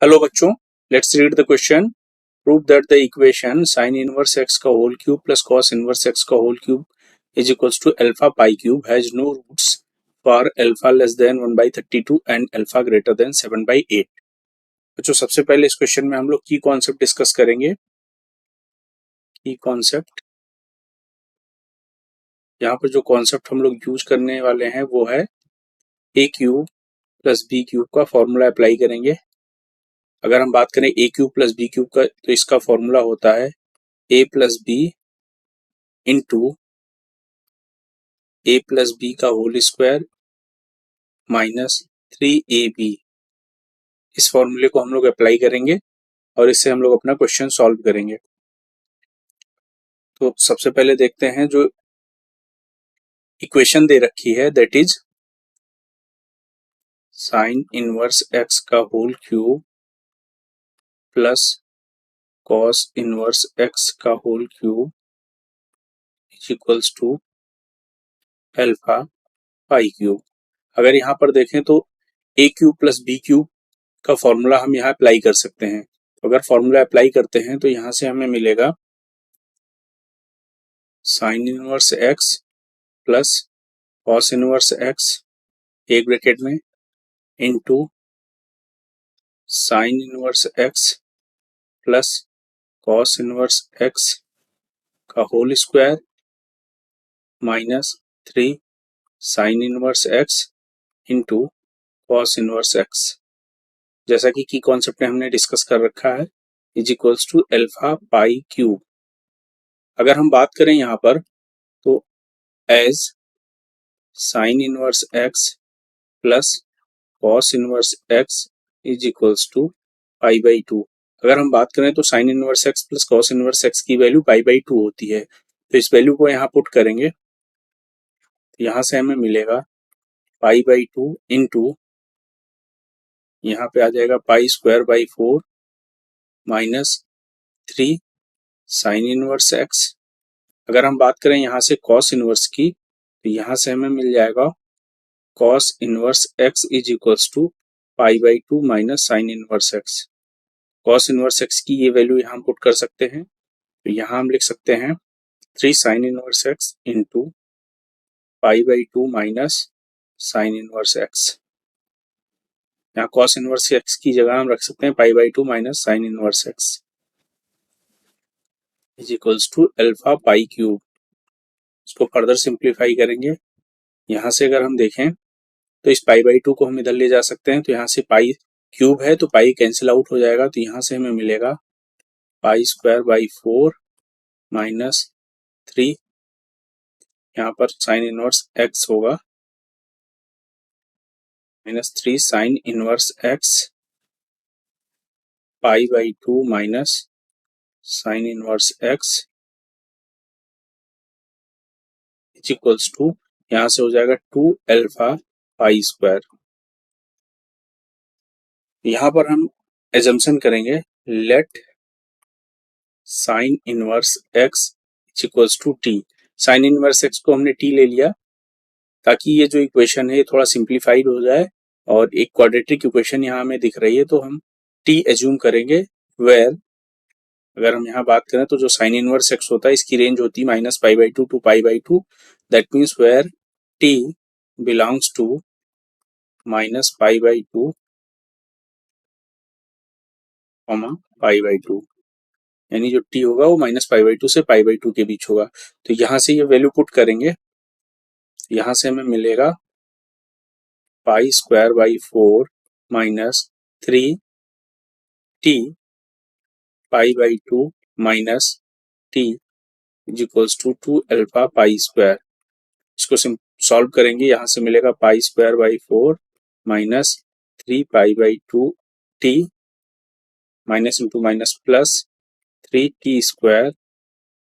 Hello बच्चों, let's read the question. Prove that the equation sin inverse x का whole cube plus cos inverse x का whole cube is equals to alpha pi cube has no roots for alpha less than 1/32 and alpha greater than 7/8। बच्चों, सबसे पहले इस question में हम लोग की कॉन्सेप्ट डिस्कस करेंगे। की कॉन्सेप्ट, यहाँ पर जो कॉन्सेप्ट हम लोग यूज करने वाले हैं वो है ए क्यूब प्लस बी क्यूब का फॉर्मूला अप्लाई करेंगे। अगर हम बात करें ए क्यूब प्लस बी क्यूब का, तो इसका फॉर्मूला होता है ए प्लस बी इंटू ए प्लस बी का होल स्क्वायर माइनस 3ab। इस फॉर्मूले को हम लोग अप्लाई करेंगे और इससे हम लोग अपना क्वेश्चन सॉल्व करेंगे। तो सबसे पहले देखते हैं जो इक्वेशन दे रखी है, that is sine inverse x का whole cube plus cos inverse x का whole cube is equals to alpha pi cube. अगर यहाँ पर देखें तो a cube plus b cube का फॉर्मूला हम यहाँ अप्लाई कर सकते हैं। तो अगर फॉर्मूला अप्लाई करते हैं तो यहाँ से हमें मिलेगा sine inverse x plus cos inverse x एक ब्रैकेट में into sine inverse x plus cos inverse x का whole square minus 3 sine inverse x into cos inverse x. जैसा कि कॉन्सेप्ट में हमने डिस्कस कर रखा है, is equals to alpha pi cube. अगर हम बात करें यहाँ पर तो as sine inverse x plus cos inverse x is equals to pi by 2। अगर हम बात करें तो sign inverse x plus cos inverse x की वैल्यू पाई बाई 2 होती है। तो इस वैल्यू को यहाँ पुट करेंगे तो यहाँ से हमें मिलेगा पाई बाई 2 इंटू यहाँ पे आ जाएगा पाई square by 4 minus 3 sine inverse x. अगर हम बात करें यहाँ से कॉस इनवर्स की, तो यहाँ से हमें मिल जाएगा cos inverse x is equals to pi by 2 minus sine inverse x. Cos inverse x की ये वैल्यू यहाँ पुट कर सकते हैं, तो यहाँ हम लिख सकते हैं 3 sine inverse x into pi by 2 minus sine inverse x. यहाँ कॉस इनवर्स एक्स की जगह हम रख सकते हैं pi by 2 minus sine inverse x is equals to alpha pi cube. इसको फर्दर सिंप्लीफाई करेंगे। यहाँ से अगर हम देखें तो इस पाई बाई 2 को हम इधर ले जा सकते हैं, तो यहाँ से पाई क्यूब है तो पाई कैंसिल आउट हो जाएगा। तो यहाँ से हमें मिलेगा पाई स्क्वायर बाई 4 माइनस 3, यहाँ पर साइन इनवर्स एक्स होगा minus 3 sine inverse x pi by 2 minus sine inverse x is equals to, यहाँ से हो जाएगा 2 अल्फा पाई स्क्वायर। यहाँ पर हम एजम्पशन करेंगे let sine inverse x is equals to t. Sine inverse x को हमने टी ले लिया ताकि ये जो इक्वेशन है ये थोड़ा सिंप्लीफाइड हो जाए और एक क्वाड्रेटिक इक्वेशन यहाँ हमें दिख रही है तो हम टी एज्यूम करेंगे। वेयर अगर हम यहाँ बात करें तो जो साइन इनवर्स एक्स होता है इसकी रेंज होती है minus pi by 2 to pi by 2। That means where t belongs to minus pi by 2 comma pi by 2, यानी जो टी होगा वो माइनस पाई बाई 2 से पाई बाई 2 के बीच होगा। तो यहाँ से ये वैल्यू पुट करेंगे, यहाँ से हमें मिलेगा pi square by 4 minus 3 t pi by 2 minus t is equals to 2 alpha pi square. इसको सॉल्व करेंगे, यहाँ से मिलेगा pi square by 4 minus 3 pi by 2 t minus into minus plus 3 t square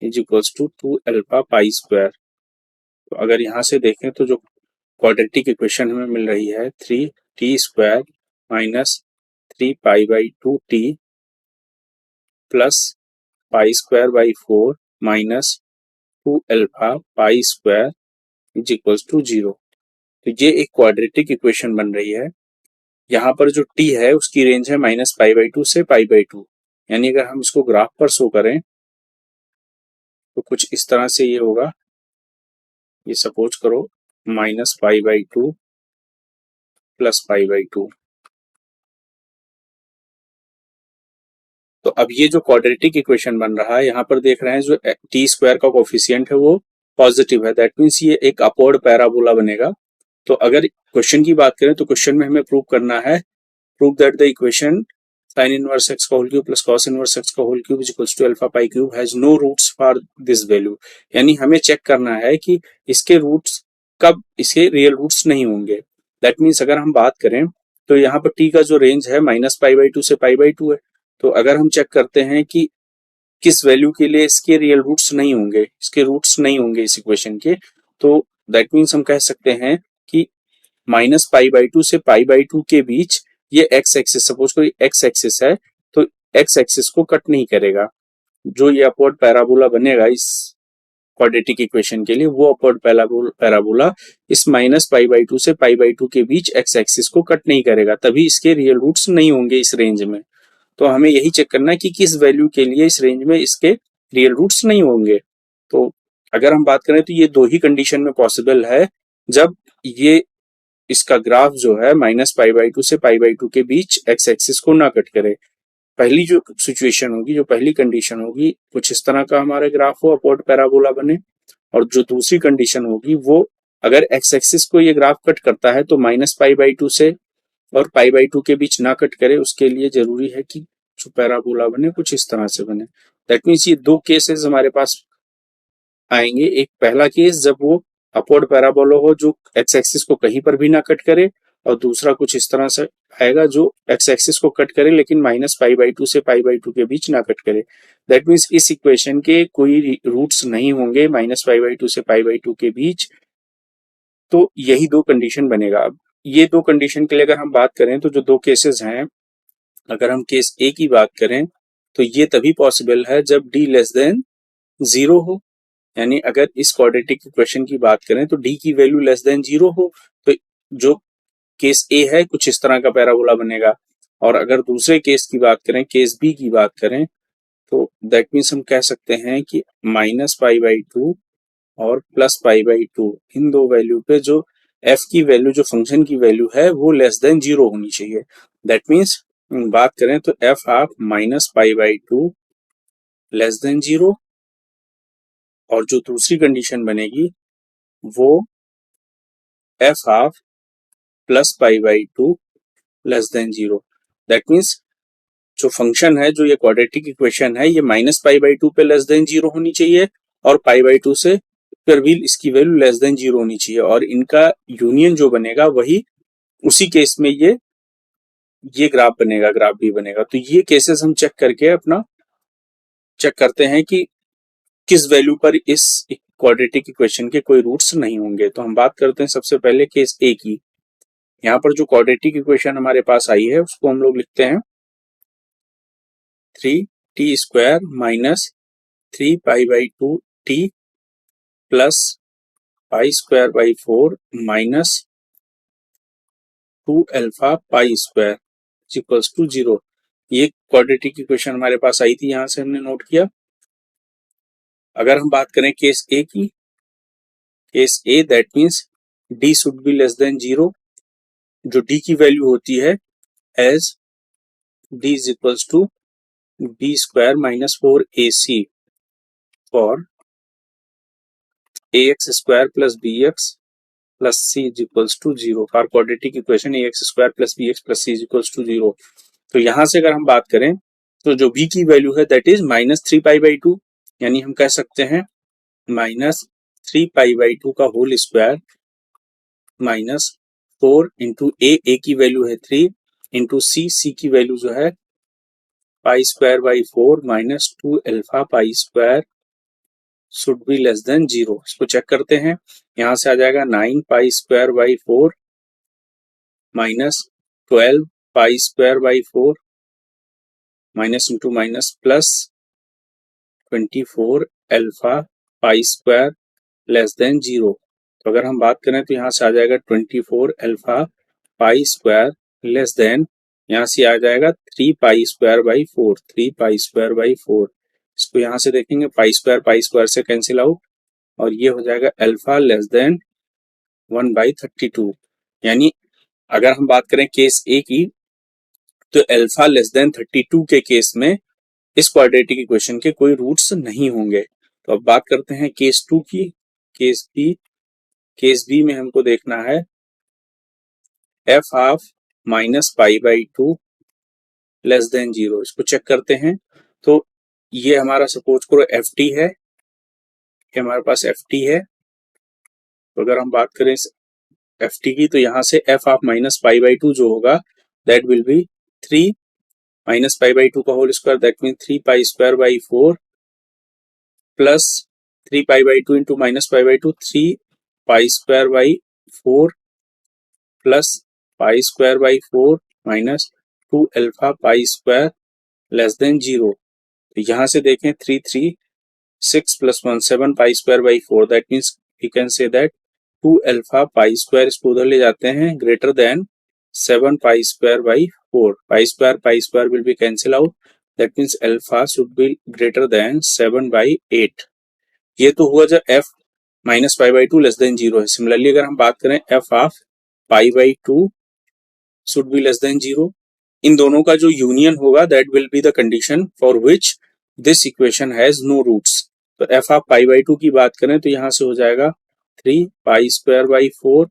is equals to 2 alpha pi square. तो अगर यहाँ से देखें तो जो क्वाड्रेटिक इक्वेशन हमें मिल रही है 3 t square minus 3 pi by 2 t plus pi square by 4 minus 2 alpha pi square is equals to 0। तो ये एक क्वाड्रेटिक इक्वेशन बन रही है। यहाँ पर जो t है उसकी रेंज है -π/2 से π/2, यानी अगर हम इसको ग्राफ पर शो करें तो कुछ इस तरह से ये होगा। ये सपोज करो -π/2 + π/2। तो अब ये जो क्वाड्रेटिक इक्वेशन बन रहा है, यहाँ पर देख रहे हैं जो टी स्क्वायर का कोफिशिएंट है वो पॉजिटिव है, दैट मीन्स ये एक अपवर्ड पैराबोला बनेगा। तो अगर क्वेश्चन की बात करें तो क्वेश्चन में हमें प्रूव करना है, prove that the equation sin inverse x का whole cube plus cos inverse x का whole cube is equals to alpha pi cube has no roots for this value. यानी हमें चेक करना है कि इसके रूट्स कब इसके रियल रूट्स नहीं होंगे। दैट मीन्स अगर हम बात करें तो यहाँ पर t का जो रेंज है -π/2 से π/2 है। तो अगर हम चेक करते हैं कि किस वैल्यू के लिए इसके रियल रूट्स नहीं होंगे, इसके रूट्स नहीं होंगे इस इक्वेशन के, तो दैट मीन्स हम कह सकते हैं कि -π/2 से π/2 के बीच ये एक्स एक्सिस, सपोज कोई एक्स एक्सिस है तो एक्स एक्सिस को कट नहीं करेगा। जो ये अपवर्ड पैराबोला बनेगा इस क्वाड्रेटिक इक्वेशन के लिए, वो अपवर्ड पैराबोला इस -π/2 से π/2 के बीच एक्स एक्सिस को कट नहीं करेगा, तभी इसके रियल रूट्स नहीं होंगे इस रेंज में। तो हमें यही चेक करना है कि किस वैल्यू के लिए इस रेंज में इसके रियल रूट्स नहीं होंगे। तो अगर हम बात करें तो ये दो ही कंडीशन में पॉसिबल है, जब ये इसका ग्राफ जो है -π/2 से π/2 के बीच एक्स एक्सिस को ना कट करे। पहली जो सिचुएशन होगी, जो पहली कंडीशन होगी, कुछ इस तरह का हमारा ग्राफ हो, अपवर्ड पैराबोला बने। और जो दूसरी कंडीशन होगी वो अगर एक्स एक्सिस को ये ग्राफ कट करता है तो -π/2 से और π/2 के बीच ना कट करे, उसके लिए जरूरी है कि जो पैराबोला बने कुछ इस तरह से बने। दैट मीन्स ये दो केसेस हमारे पास आएंगे। एक पहला केस जब वो अपवर्ड पैराबोला हो जो एक्स एक्सिस को कहीं पर भी ना कट करे, और दूसरा कुछ इस तरह से आएगा जो एक्स एक्सिस को कट करे लेकिन -π/2 से π/2 के बीच ना कट करे। दैट मीन्स इस इक्वेशन के कोई रूट्स नहीं होंगे -π/2 से π/2 के बीच। तो यही दो कंडीशन बनेगा। अब ये दो कंडीशन के लिए अगर हम बात करें तो जो दो केसेस हैं, अगर हम केस ए की बात करें तो ये तभी पॉसिबल है जब d लेस देन 0 हो। यानी अगर इस क्वाड्रेटिक इक्वेशन की बात करें तो d की वैल्यू लेस देन 0 हो तो जो केस ए है कुछ इस तरह का पैराबोला बनेगा। और अगर दूसरे केस की बात करें, केस बी की बात करें, तो दैट मीन्स हम कह सकते हैं कि -π/2 और +π/2 इन दो वैल्यू पे जो f की वैल्यू, जो फंक्शन की वैल्यू है वो लेस देन 0 होनी चाहिए। दैट मीन्स बात करें तो f ऑफ -π/2 लेस देन 0, और जो दूसरी कंडीशन बनेगी वो f of +π/2 less than 0। That means जो फंक्शन है, जो ये क्वाड्रेटिक इक्वेशन है, ये -π/2 पे लेस देन 0 होनी चाहिए और π/2 से फिर भी इसकी वैल्यू लेस देन 0 होनी चाहिए, और इनका यूनियन जो बनेगा वही उसी केस में ये ग्राफ बनेगा, ग्राफ भी बनेगा। तो ये केसेस हम चेक करके अपना चेक करते हैं कि किस वैल्यू पर इस क्वाड्रेटिक इक्वेशन के कोई रूट्स नहीं होंगे। तो हम बात करते हैं सबसे पहले केस ए की। यहाँ पर जो क्वाड्रेटिक इक्वेशन हमारे पास आई है उसको हम लोग लिखते हैं 3t² - 3π/2t plus π²/4 minus 2α π² equals to 0। ये क्वाड्रेटिक इक्वेशन हमारे पास आई थी, यहां से हमने नोट किया। अगर हम बात करें केस ए की, case A that means d should be less than 0। जो d की वैल्यू होती है as d is equals to b² - 4ac for ax² + bx plus c is equals to 0 for quadratic equation ax² + bx plus c is equals to 0। तो यहां से अगर हम बात करें तो जो b की वैल्यू है दैट इज -3π/2, यानी हम कह सकते हैं -3π/2 का होल स्क्वायर -4 इंटू a की वैल्यू है 3 इंटू c की वैल्यू जो है π²/4 minus 2α π² should be less than 0। इसको चेक करते हैं, यहां से आ जाएगा 9π²/4 minus 12π²/4 minus into minus plus 24α π² less than 0। तो अगर हम बात करें तो यहां से आ जाएगा 24α π² लेस देन, यहाँ से आ जाएगा 3 pi square by 4, 3 pi square by 4। इसको यहाँ से देखेंगे पाई स्क्वायर से कैंसिल आउट, और ये हो जाएगा अल्फा लेस देन 1/32। यानी अगर हम बात करें केस ए की, तो अल्फा लेस देन 32 के केस में इस क्वाड्रेटिक इक्वेशन के कोई रूट्स नहीं होंगे। तो अब बात करते हैं केस 2 की। केस बी में हमको देखना है F half minus pi by 2 less than 0। इसको चेक करते हैं। तो ये हमारा सपोज करो एफ टी है, ये हमारे पास एफ टी है। तो अगर हम बात करें एफ टी की, तो यहाँ से f half minus pi by 2 जो होगा that will be 3 minus pi by 2 का whole square, that mean 3 pi square by 4 plus 3 pi by 2 into minus pi by 2, 3 pi square by 4 plus pi square by 4 minus 2 alpha pi square less than 0। तो यहाँ से देखें 3 3 6 प्लस 1 7 pi square by 4, that means we can say that 2 alpha pi square, इसको उधर ले जाते हैं, greater than 7 pi square by 4। Pi square will be cancel out, that means alpha should be greater than 7/8। ये तो हुआ जब f minus pi by 2 less than 0 है। सिमिलरली अगर हम बात करें f of pi by 2 should be less than 0, इन दोनों का जो यूनियन होगा that will be the condition for which this equation has no roots. तो एफ ऑफ पाई बाई 2 की बात करें तो यहाँ से हो जाएगा 3 pi square by 4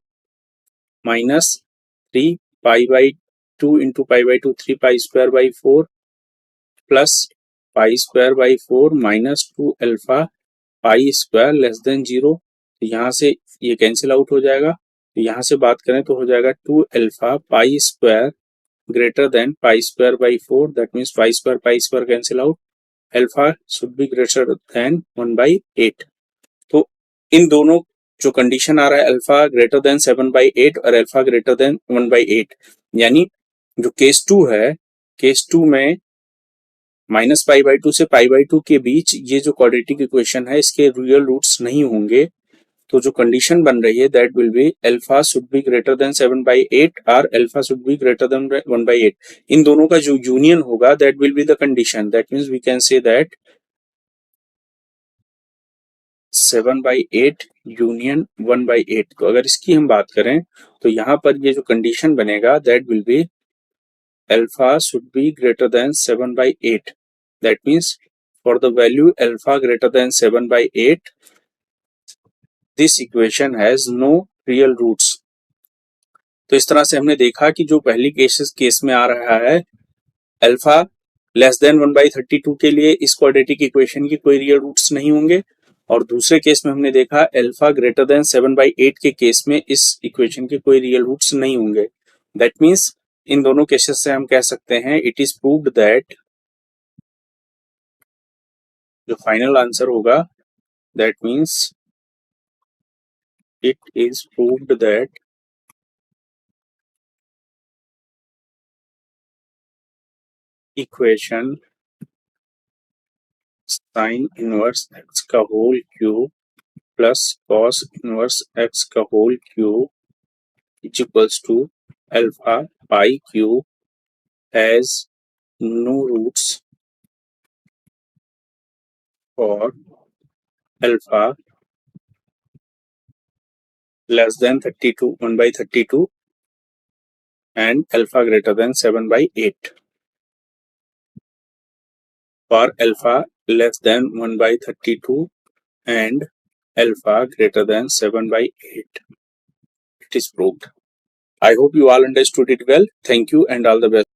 minus 3 pi by 2 into pi by 2, 3 pi square by 4 plus pi square by 4 minus 2 alpha pi square less than 0। तो यहाँ से ये कैंसिल आउट हो जाएगा। तो यहाँ से बात करें तो हो जाएगा 2 alpha pi square greater than pi square by 4, that means pi square cancel out, alpha should be greater than 1/8। तो इन दोनों जो कंडीशन आ रहा है अल्फा ग्रेटर देन 7/8 और अल्फा ग्रेटर देन 1/8, यानी जो केस 2 है, केस 2 में माइनस पाई बाई 2 से पाई बाई 2 के बीच ये जो क्वाड्रेटिक इक्वेशन है इसके रियल रूट्स नहीं होंगे। तो जो कंडीशन बन रही है that will be alpha should be greater than 7/8 और alpha should be greater than 1/8। इन दोनों का जो यूनियन होगा that will be the condition, that means we can say that 7/8 union 1/8। तो अगर इसकी हम बात करें तो यहाँ पर ये जो कंडीशन बनेगा that will be alpha should be greater than 7/8। That means for the value alpha greater than 7/8 this equation has no real roots. तो इस तरह से हमने देखा कि जो पहली केस में आ रहा है अल्फा लेस देन 1/32 के लिए इस क्वाड्रेटिक इक्वेशन की कोई रियल रूट्स नहीं होंगे, और दूसरे केस में हमने देखा अल्फा ग्रेटर देन 7/8 के केस में इस इक्वेशन के कोई रियल रूट्स नहीं होंगे। दैट मीन्स इन दोनों केसेस से हम कह सकते हैं इट इज प्रूव्ड दैट, जो फाइनल आंसर होगा that means it is proved that equation sin inverse x का whole cube plus cos inverse x का whole cube is equals to alpha pi cube has no roots for alpha less than 32 1/32 and alpha greater than 7/8. For alpha less than 1/32 and alpha greater than 7/8, it is proved. I hope you all understood it well. Thank you and all the best.